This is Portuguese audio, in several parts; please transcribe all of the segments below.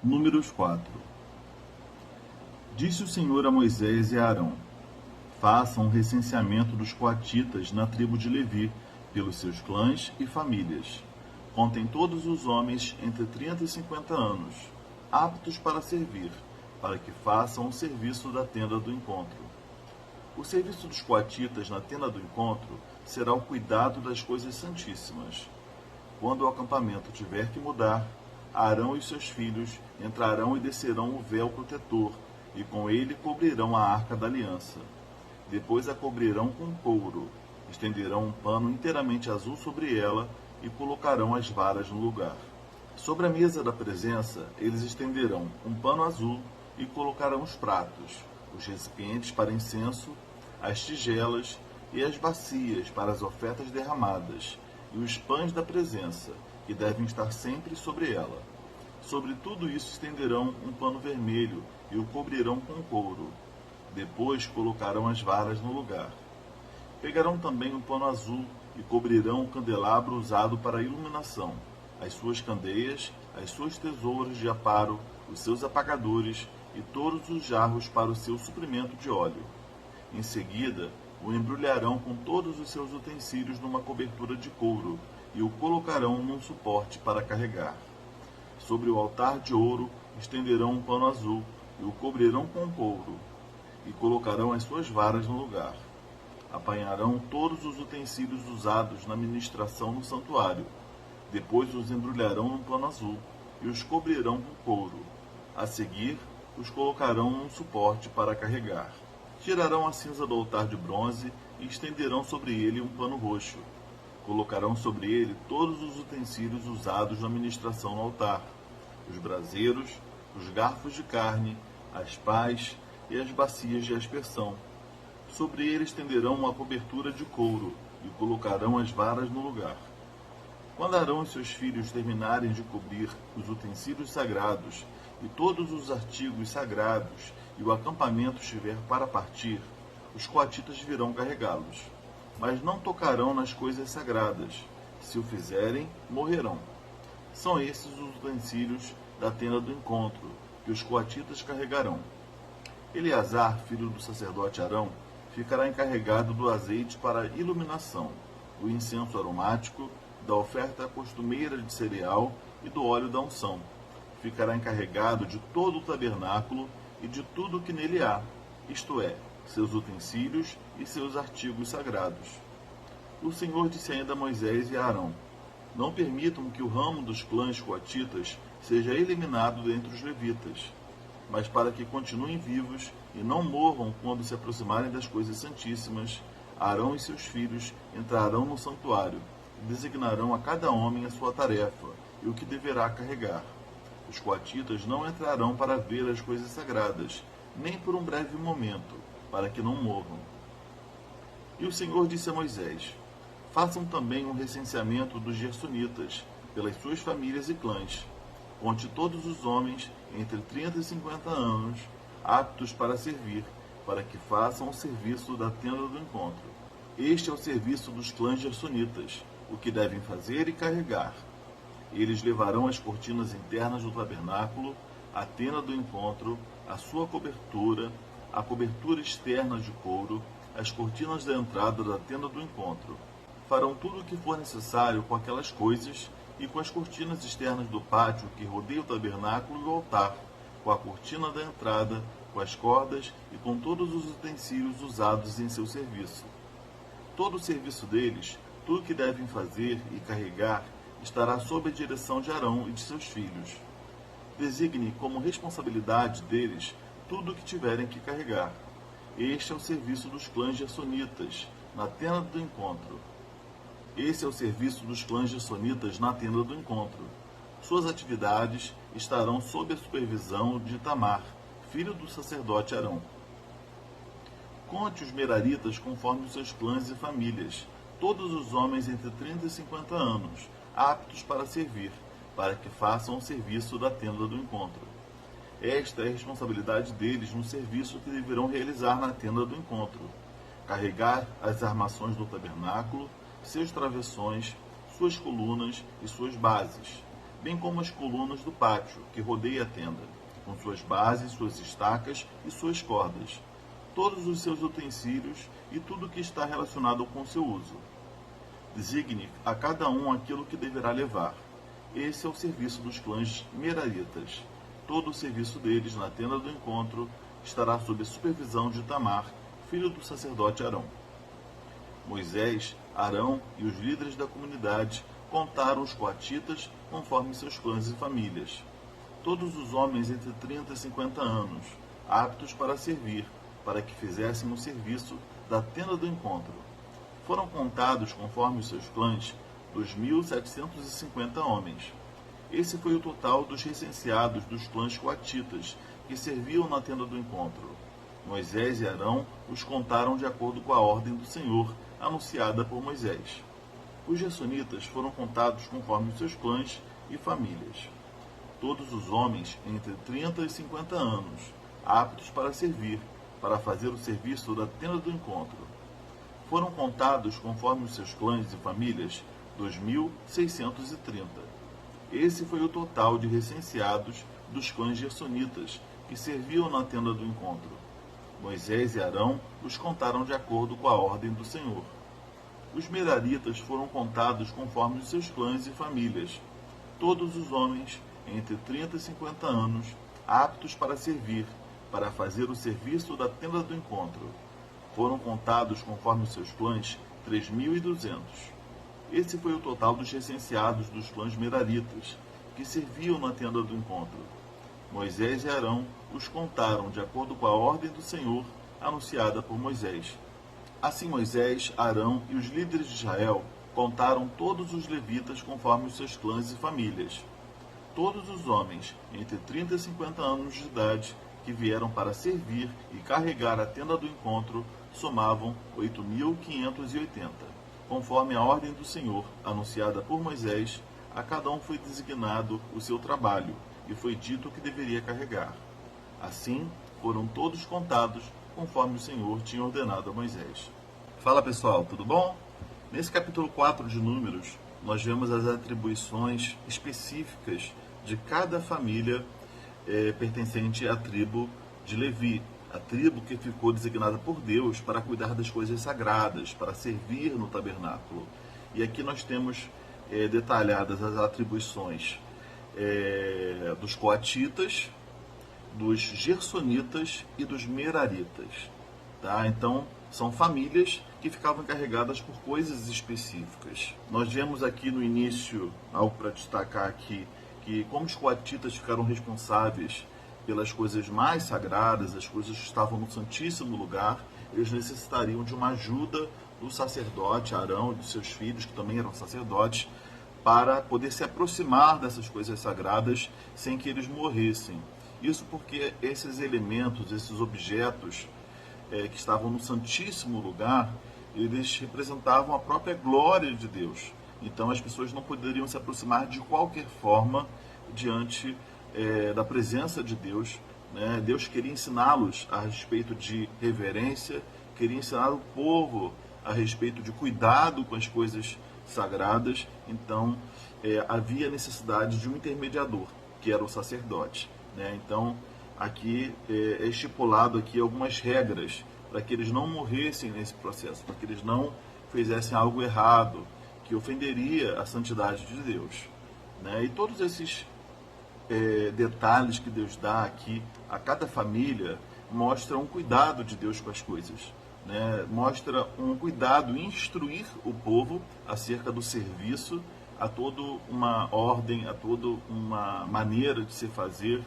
Números 4. Disse o Senhor a Moisés e a Arão: façam um recenseamento dos coatitas na tribo de Levi, pelos seus clãs e famílias. Contem todos os homens entre 30 e 50 anos, aptos para servir, para que façam o serviço da tenda do encontro. O serviço dos coatitas na tenda do encontro será o cuidado das coisas santíssimas. Quando o acampamento tiver que mudar, Arão e seus filhos entrarão e descerão o véu protetor, e com ele cobrirão a arca da aliança. Depois a cobrirão com couro, estenderão um pano inteiramente azul sobre ela e colocarão as varas no lugar. Sobre a mesa da presença, eles estenderão um pano azul e colocarão os pratos, os recipientes para incenso, as tigelas e as bacias para as ofertas derramadas, e os pães da presença, que devem estar sempre sobre ela. Sobre tudo isso estenderão um pano vermelho e o cobrirão com couro. Depois colocarão as varas no lugar. Pegarão também um pano azul e cobrirão o candelabro usado para a iluminação, as suas candeias, as suas tesouras de aparo, os seus apagadores e todos os jarros para o seu suprimento de óleo. Em seguida, o embrulharão com todos os seus utensílios numa cobertura de couro e o colocarão num suporte para carregar. Sobre o altar de ouro estenderão um pano azul e o cobrirão com couro, e colocarão as suas varas no lugar. Apanharão todos os utensílios usados na ministração no santuário. Depois os embrulharão num pano azul e os cobrirão com couro. A seguir, os colocarão num suporte para carregar. Tirarão a cinza do altar de bronze e estenderão sobre ele um pano roxo. Colocarão sobre ele todos os utensílios usados na ministração no altar: os braseiros, os garfos de carne, as pás e as bacias de aspersão. Sobre ele estenderão uma cobertura de couro e colocarão as varas no lugar. Quando Arão e seus filhos terminarem de cobrir os utensílios sagrados e todos os artigos sagrados e o acampamento estiver para partir, os coatitas virão carregá-los. Mas não tocarão nas coisas sagradas. Se o fizerem, morrerão. São esses os utensílios da tenda do encontro, que os coatitas carregarão. Eleazar, filho do sacerdote Arão, ficará encarregado do azeite para a iluminação, do incenso aromático, da oferta costumeira de cereal e do óleo da unção. Ficará encarregado de todo o tabernáculo e de tudo o que nele há, isto é, seus utensílios e seus artigos sagrados. O Senhor disse ainda a Moisés e a Arão: não permitam que o ramo dos clãs coatitas seja eliminado dentre os levitas, mas para que continuem vivos e não morram quando se aproximarem das coisas santíssimas, Arão e seus filhos entrarão no santuário e designarão a cada homem a sua tarefa e o que deverá carregar. Os coatitas não entrarão para ver as coisas sagradas, nem por um breve momento, para que não morram. E o Senhor disse a Moisés: façam também um recenseamento dos gersonitas, pelas suas famílias e clãs. Conte todos os homens entre 30 e 50 anos, aptos para servir, para que façam o serviço da tenda do encontro. Este é o serviço dos clãs gersonitas, o que devem fazer e carregar. Eles levarão as cortinas internas do tabernáculo, a tenda do encontro, a sua cobertura, a cobertura externa de couro, as cortinas da entrada da tenda do encontro. Farão tudo o que for necessário com aquelas coisas e com as cortinas externas do pátio que rodeia o tabernáculo e o altar, com a cortina da entrada, com as cordas e com todos os utensílios usados em seu serviço. Todo o serviço deles, tudo o que devem fazer e carregar, estará sob a direção de Arão e de seus filhos. Designe como responsabilidade deles tudo o que tiverem que carregar. Este é o serviço dos clãs gersonitas, na tenda do encontro. Esse é o serviço dos clãs gersonitas na tenda do encontro. Suas atividades estarão sob a supervisão de Itamar, filho do sacerdote Arão. Conte os meraritas conforme os seus clãs e famílias, todos os homens entre 30 e 50 anos, aptos para servir, para que façam o serviço da tenda do encontro. Esta é a responsabilidade deles no serviço que deverão realizar na tenda do encontro: carregar as armações do tabernáculo, seus travessões, suas colunas e suas bases, bem como as colunas do pátio que rodeia a tenda, com suas bases, suas estacas e suas cordas, todos os seus utensílios e tudo que está relacionado com seu uso. Designe a cada um aquilo que deverá levar. Esse é o serviço dos clãs meraritas. Todo o serviço deles na tenda do encontro estará sob a supervisão de Itamar, filho do sacerdote Arão. Moisés, Arão e os líderes da comunidade contaram os coatitas conforme seus clãs e famílias. Todos os homens entre 30 e 50 anos, aptos para servir, para que fizessem o serviço da tenda do encontro. Foram contados conforme os seus clãs 2.750 homens. Esse foi o total dos recenseados dos clãs coatitas que serviam na tenda do encontro. Moisés e Arão os contaram de acordo com a ordem do Senhor, anunciada por Moisés. Os gersonitas foram contados conforme os seus clãs e famílias. Todos os homens entre 30 e 50 anos, aptos para servir, para fazer o serviço da tenda do encontro. Foram contados conforme os seus clãs e famílias 2.630. Esse foi o total de recenseados dos clãs gersonitas que serviam na tenda do encontro. Moisés e Arão os contaram de acordo com a ordem do Senhor. Os meraritas foram contados conforme os seus clãs e famílias. Todos os homens entre 30 e 50 anos, aptos para servir, para fazer o serviço da tenda do encontro. Foram contados conforme os seus clãs 3.200. Esse foi o total dos recenseados dos clãs meraritas, que serviam na tenda do encontro. Moisés e Arão os contaram de acordo com a ordem do Senhor, anunciada por Moisés. Assim Moisés, Arão e os líderes de Israel contaram todos os levitas conforme os seus clãs e famílias. Todos os homens entre 30 e 50 anos de idade que vieram para servir e carregar a tenda do encontro somavam 8.580. Conforme a ordem do Senhor, anunciada por Moisés, a cada um foi designado o seu trabalho, e foi dito o que deveria carregar. Assim, foram todos contados, conforme o Senhor tinha ordenado a Moisés. Fala pessoal, tudo bom? Nesse capítulo 4 de Números, nós vemos as atribuições específicas de cada família pertencente à tribo de Levi, a tribo que ficou designada por Deus para cuidar das coisas sagradas, para servir no tabernáculo. E aqui nós temos detalhadas as atribuições dos coatitas, dos gersonitas e dos meraritas. Tá? Então, são famílias que ficavam encarregadas por coisas específicas. Nós vemos aqui no início, algo para destacar aqui, que como os coatitas ficaram responsáveis pelas coisas mais sagradas, as coisas que estavam no Santíssimo Lugar, eles necessitariam de uma ajuda do sacerdote Arão e dos seus filhos, que também eram sacerdotes, para poder se aproximar dessas coisas sagradas sem que eles morressem. Isso porque esses elementos, esses objetos que estavam no Santíssimo Lugar, eles representavam a própria glória de Deus. Então as pessoas não poderiam se aproximar de qualquer forma diante da presença de Deus. Né? Deus queria ensiná-los a respeito de reverência, queria ensinar o povo a respeito de cuidado com as coisas sagradas. Então havia necessidade de um intermediador, que era o sacerdote. Né? Então aqui é estipulado aqui algumas regras para que eles não morressem nesse processo, para que eles não fizessem algo errado, que ofenderia a santidade de Deus. Né? E todos esses detalhes que Deus dá aqui a cada família mostram um cuidado de Deus com as coisas. Né? Mostra um cuidado em instruir o povo acerca do serviço, a toda uma ordem, a toda uma maneira de se fazer,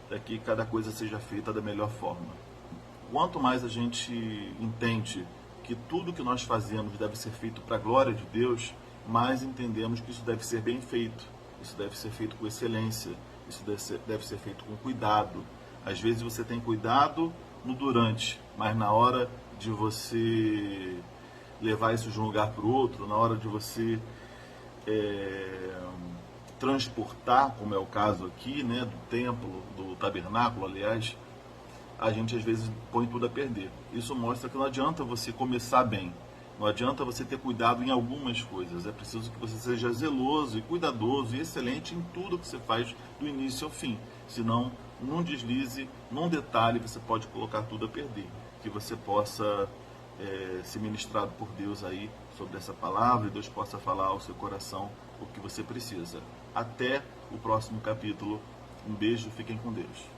para que cada coisa seja feita da melhor forma. Quanto mais a gente entende que tudo que nós fazemos deve ser feito para a glória de Deus, mais entendemos que isso deve ser bem feito, isso deve ser feito com excelência, isso deve ser feito com cuidado. Às vezes você tem cuidado no durante, mas na hora de você levar isso de um lugar para o outro, na hora de você transportar, como é o caso aqui, né, do templo, do tabernáculo, aliás, a gente às vezes põe tudo a perder. Isso mostra que não adianta você começar bem, Não adianta você ter cuidado em algumas coisas, é preciso que você seja zeloso e cuidadoso e excelente em tudo que você faz do início ao fim. Senão, num deslize, num detalhe, você pode colocar tudo a perder. Que você possa ser ministrado por Deus aí sobre essa palavra e Deus possa falar ao seu coração o que você precisa. Até o próximo capítulo. Um beijo, fiquem com Deus.